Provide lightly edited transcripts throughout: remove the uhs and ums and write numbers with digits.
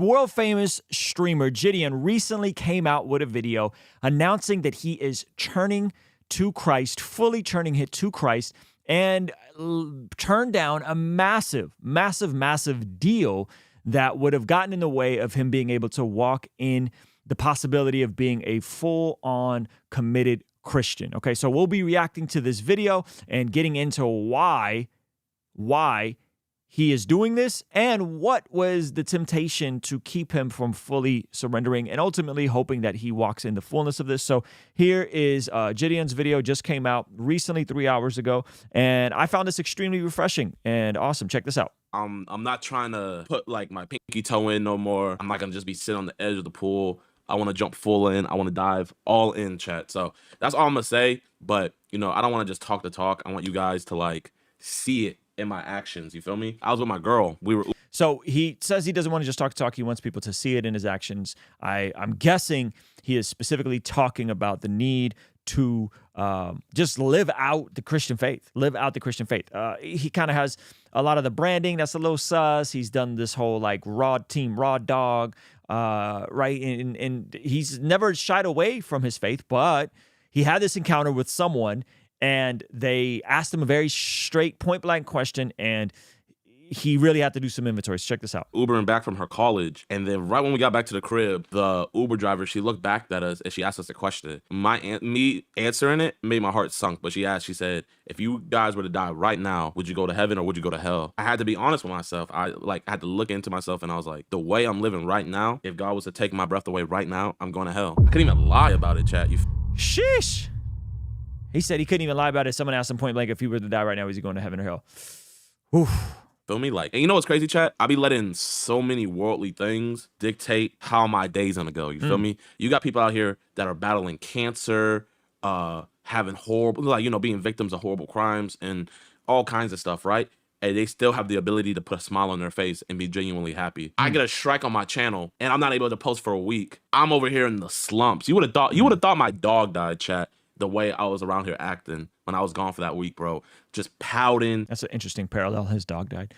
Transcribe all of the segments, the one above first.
World famous streamer Jidion recently came out with a video announcing that he is turning to Christ, fully turning it to Christ, and turned down a massive deal that would have gotten in the way of him being able to walk in the possibility of being a full-on committed Christian. Okay, so we'll be reacting to this video and getting into why he is doing this and what was the temptation to keep him from fully surrendering and ultimately hoping that he walks in the fullness of this. So here is Jidion's video, just came out recently 3 hours ago, and I found this extremely refreshing and awesome. Check this out. I'm not trying to put like my pinky toe in no more. I'm not gonna just be sitting on the edge of the pool. I want to jump full in. I want to dive all in, chat. So that's all I'm gonna say. But you know, I don't want to just talk the talk. I want you guys to like see it in my actions. You feel me? I was with my girl. So he says he doesn't want to just talk. He wants people to see it in his actions. I'm guessing he is specifically talking about the need to just live out the Christian faith. Live out the Christian faith. He kind of has a lot of the branding that's a little sus. He's done this whole like raw dog, right? And he's never shied away from his faith, but he had this encounter with someone and they asked him a very straight, point-blank question, and he really had to do some inventories. Check this out. Ubering back from her college, and then right when we got back to the crib, the Uber driver, she looked back at us and she asked us a question. Me answering it made my heart sunk, but she said, if you guys were to die right now, would you go to heaven or would you go to hell? I had to be honest with myself. I had to look into myself, and I was like, the way I'm living right now, if God was to take my breath away right now, I'm going to hell. I couldn't even lie about it, chat. Sheesh. He said he couldn't even lie about it. Someone asked him point blank, if he were to die right now, is he going to heaven or hell? Oof. Feel me? Like, and you know what's crazy, chat? I be letting so many worldly things dictate how my day's gonna go. You feel me? You got people out here that are battling cancer, having horrible, like, you know, being victims of horrible crimes and all kinds of stuff, right? And they still have the ability to put a smile on their face and be genuinely happy. I get a strike on my channel and I'm not able to post for a week. I'm over here in the slumps. You would have thought my dog died, chat. The way I was around here acting when I was gone for that week, bro. Just pouting. That's an interesting parallel. His dog died.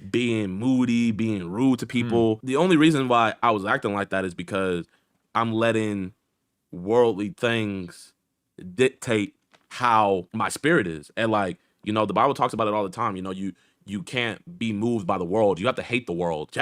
Being moody, being rude to people. The only reason why I was acting like that is because I'm letting worldly things dictate how my spirit is. And like, you know, the Bible talks about it all the time. You know, you can't be moved by the world. You have to hate the world.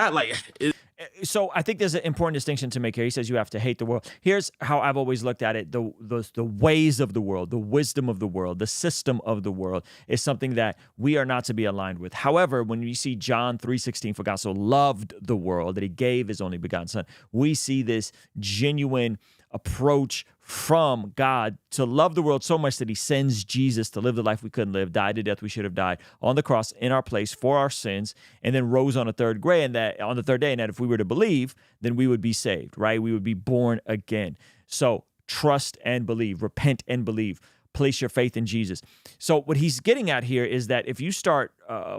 So I think there's an important distinction to make here. He says you have to hate the world. Here's how I've always looked at it. The ways of the world, the wisdom of the world, the system of the world is something that we are not to be aligned with. However, when you see John 3:16, for God so loved the world that he gave his only begotten son, we see this genuine approach from God to love the world so much that he sends Jesus to live the life we couldn't live, died the death we should have died on the cross in our place for our sins, and then rose on the third day, and that if we were to believe, then we would be saved, right? We would be born again. So trust and believe, repent and believe, place your faith in Jesus. So what he's getting at here is that if you start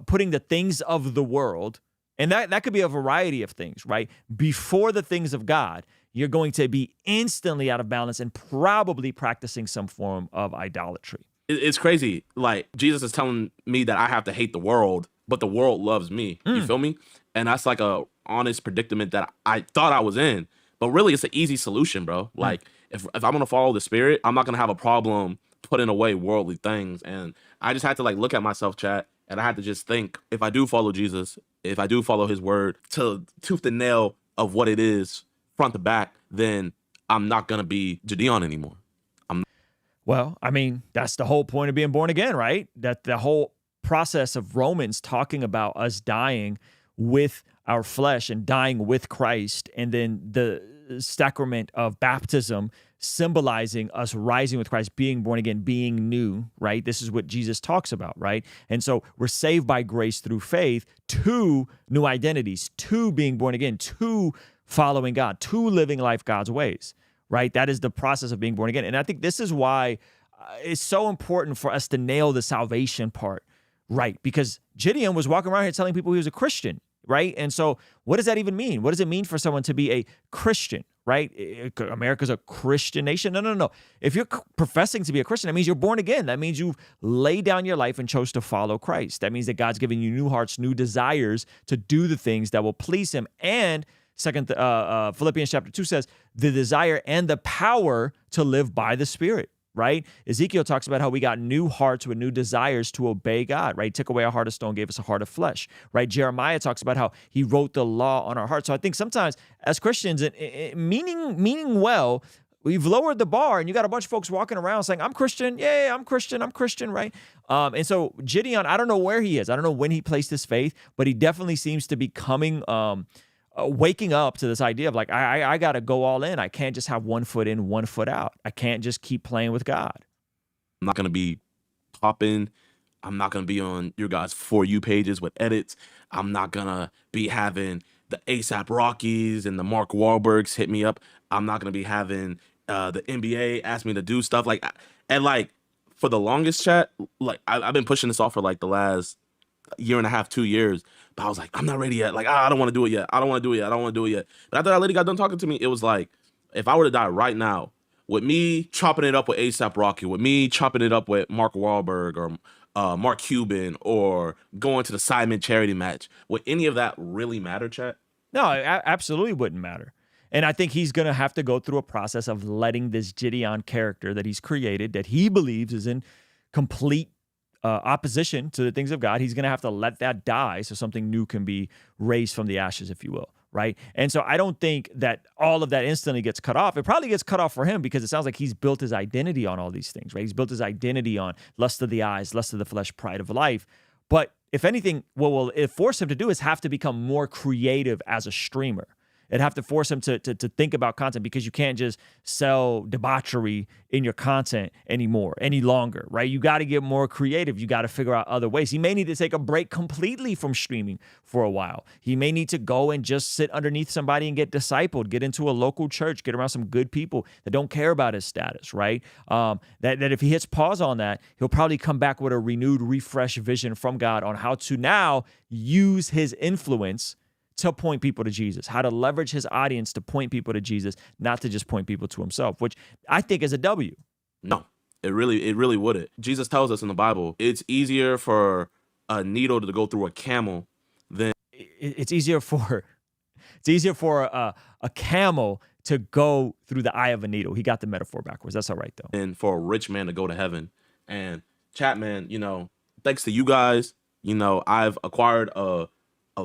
putting the things of the world, and that could be a variety of things, right, before the things of God, you're going to be instantly out of balance and probably practicing some form of idolatry. It's crazy. Like, Jesus is telling me that I have to hate the world, but the world loves me. You feel me? And that's like a honest predicament that I thought I was in. But really, it's an easy solution, bro. Like, if I'm going to follow the spirit, I'm not going to have a problem putting away worldly things. And I just had to, like, look at myself, chat, and I had to just think, if I do follow Jesus, if I do follow his word to tooth and nail of what it is, front to back, then I'm not going to be Jidion anymore. Well, I mean, that's the whole point of being born again, right? That the whole process of Romans talking about us dying with our flesh and dying with Christ, and then the sacrament of baptism symbolizing us rising with Christ, being born again, being new, right? This is what Jesus talks about, right? And so we're saved by grace through faith to new identities, to being born again, to following God, to living life God's ways, right? That is the process of being born again. And I think this is why it's so important for us to nail the salvation part, right? Because Jidion was walking around here telling people he was a Christian. right? And so what does that even mean? What does it mean for someone to be a Christian, right? America's a Christian nation. No. If you're professing to be a Christian, that means you're born again. That means you've laid down your life and chose to follow Christ. That means that God's giving you new hearts, new desires to do the things that will please him. And Philippians chapter 2 says the desire and the power to live by the Spirit, right? Ezekiel talks about how we got new hearts with new desires to obey God, right? He took away our heart of stone, gave us a heart of flesh, right? Jeremiah talks about how he wrote the law on our heart. So I think sometimes as Christians, meaning well, we've lowered the bar, and you got a bunch of folks walking around saying, I'm Christian, yeah, I'm Christian, right? And so Jidion, I don't know where he is. I don't know when he placed his faith, but he definitely seems to be waking up to this idea of like, I got to go all in. I can't just have one foot in, one foot out. I can't just keep playing with God. I'm not going to be popping. I'm not going to be on your guys' For You pages with edits. I'm not going to be having the ASAP Rockies and the Mark Wahlbergs hit me up. I'm not going to be having the NBA ask me to do stuff like, and like for the longest chat, like I've been pushing this off for like the last year and a half, 2 years. But I was like, I'm not ready yet. Like, I don't want to do it yet. I don't want to do it yet. But after that lady got done talking to me, it was like, if I were to die right now, with me chopping it up with ASAP Rocky, with me chopping it up with Mark Wahlberg or Mark Cuban, or going to the Simon charity match, would any of that really matter, chat? No, it absolutely wouldn't matter. And I think he's going to have to go through a process of letting this Jidion character that he's created, that he believes is in complete opposition to the things of God, he's going to have to let that die so something new can be raised from the ashes, if you will, right? And so I don't think that all of that instantly gets cut off. It probably gets cut off for him because it sounds like he's built his identity on all these things, right? He's built his identity on lust of the eyes, lust of the flesh, pride of life. But if anything, what will it force him to do is have to become more creative as a streamer. It'd have to force him to think about content, because you can't just sell debauchery in your content any longer, right? You got to get more creative. You got to figure out other ways. He may need to take a break completely from streaming for a while. He may need to go and just sit underneath somebody and get discipled, get into a local church, get around some good people that don't care about his status, right? That if he hits pause on that, he'll probably come back with a renewed, refreshed vision from God on how to now use his influence to point people to Jesus, how to leverage his audience to point people to Jesus, not to just point people to himself, which I think is a W. No, it really wouldn't. Jesus tells us in the Bible, it's easier for a needle to go through a camel than it's easier for a camel to go through the eye of a needle. He got the metaphor backwards. That's all right though. And for a rich man to go to heaven. And chat, man, thanks to you guys, I've acquired a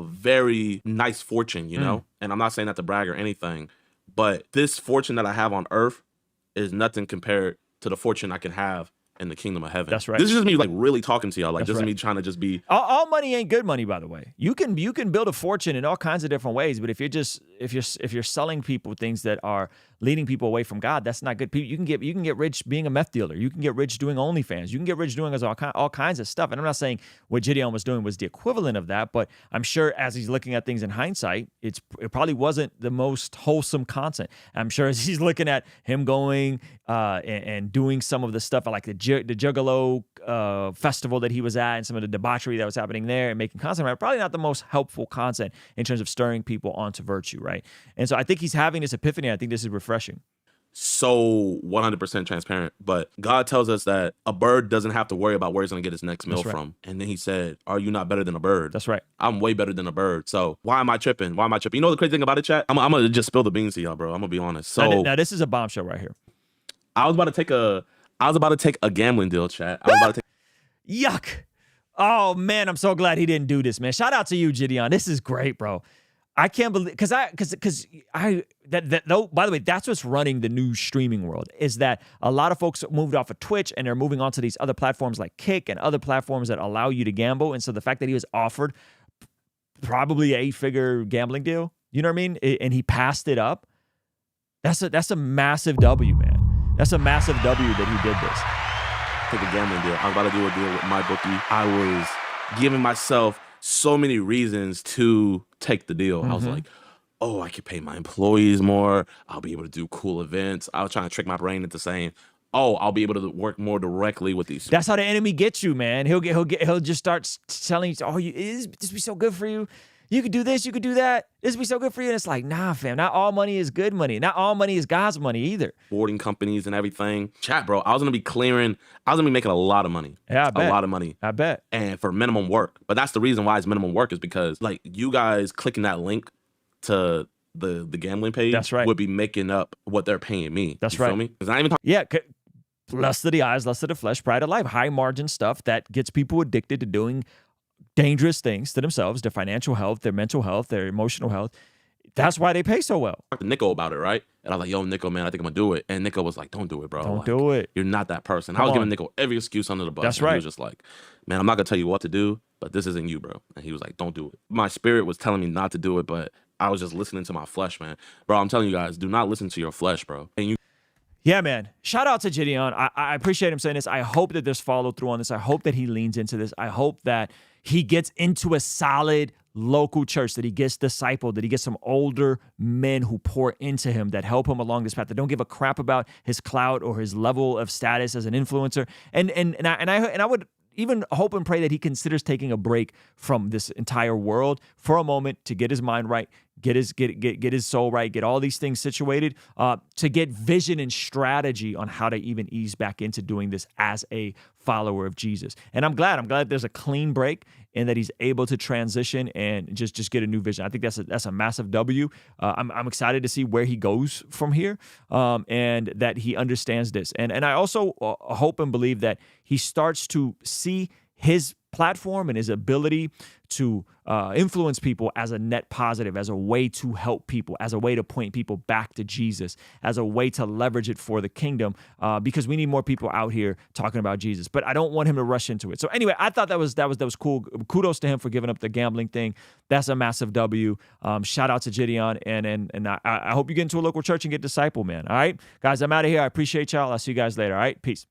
very nice fortune, and I'm not saying that to brag or anything, but this fortune that I have on earth is nothing compared to the fortune I can have in the kingdom of heaven. That's right. This is just me like really talking to y'all. Like, That's this is right. me trying to just be. All money ain't good money, by the way. You can build a fortune in all kinds of different ways, but if you're selling people things that are leading people away from God, that's not good. You can get rich being a meth dealer. You can get rich doing OnlyFans. You can get rich doing all kinds of stuff. And I'm not saying what Jidion was doing was the equivalent of that, but I'm sure as he's looking at things in hindsight, it probably wasn't the most wholesome content. I'm sure as he's looking at him going and doing some of the stuff like the Juggalo festival that he was at and some of the debauchery that was happening there and making content, right? Probably not the most helpful content in terms of stirring people onto virtue, right? And so I think he's having this epiphany. I think this is refreshing. So 100% transparent, but God tells us that a bird doesn't have to worry about where he's going to get his next meal from. And then he said, are you not better than a bird? That's right. I'm way better than a bird. So why am I tripping? You know the crazy thing about it, chat? I'm going to just spill the beans to y'all, bro. I'm going to be honest. So now this is a bombshell right here. I was about to take a gambling deal, chat. Yuck. Oh man, I'm so glad he didn't do this, man. Shout out to you, Jidion. This is great, bro. I can't believe, by the way, that's what's running the new streaming world, is that a lot of folks moved off of Twitch and they're moving on to these other platforms like Kick and other platforms that allow you to gamble. And so the fact that he was offered probably an 8-figure gambling deal, you know what I mean? And he passed it up. That's a massive W, man. That's a massive W that he did this. Take a gambling deal. I was about to do a deal with my bookie. I was giving myself so many reasons to take the deal. I was like, oh, I could pay my employees more. I'll be able to do cool events. I was trying to trick my brain into saying, oh, I'll be able to work more directly with these. That's how the enemy gets you, man. He'll just start telling you, oh, this be so good for you. You could do this, you could do that. This would be so good for you. And it's like, nah, fam, not all money is good money. Not all money is God's money either. Boarding companies and everything. Chat, bro, I was going to be making a lot of money. Yeah, I bet. A lot of money. I bet. And for minimum work. But that's the reason why it's minimum work, is because like you guys clicking that link to the gambling page, that's right, would be making up what they're paying me. That's you right. Feel me? Because I even yeah. Lust of the eyes, lust of the flesh, pride of life, high margin stuff that gets people addicted to doing dangerous things to themselves, their financial health, their mental health, their emotional health. That's why they pay so well. talked to Nico about it, right? And I was like, yo, Nico, man, I think I'm gonna do it. And Nico was like, don't do it, bro. Don't like, do it. You're not that person. Come I was on. giving Nico every excuse under the bus. That's and right. He was just like, man, I'm not gonna tell you what to do, but this isn't you, bro. And he was like, don't do it. My spirit was telling me not to do it, but I was just listening to my flesh, man. Bro, I'm telling you guys, do not listen to your flesh, bro. And you Yeah, man. Shout out to Jidion. I appreciate him saying this. I hope that there's follow through on this. I hope that he leans into this. I hope that he gets into a solid local church, that he gets discipled, that he gets some older men who pour into him, that help him along this path, that don't give a crap about his clout or his level of status as an influencer. And I would even hope and pray that he considers taking a break from this entire world for a moment to get his mind right, get his soul right, get all these things situated, to get vision and strategy on how to even ease back into doing this as a follower of Jesus. And I'm glad there's a clean break and that he's able to transition and just get a new vision. I think that's a massive W. I'm excited to see where he goes from here, and that he understands this. And I also hope and believe that he starts to see his platform and his ability to influence people as a net positive, as a way to help people, as a way to point people back to Jesus, as a way to leverage it for the kingdom, because we need more people out here talking about Jesus. But I don't want him to rush into it. So anyway, I thought that was cool. Kudos to him for giving up the gambling thing. That's a massive W. Shout out to Jidion, and I hope you get into a local church and get discipled, man. All right, guys, I'm out of here. I appreciate y'all. I'll see you guys later. All right, peace.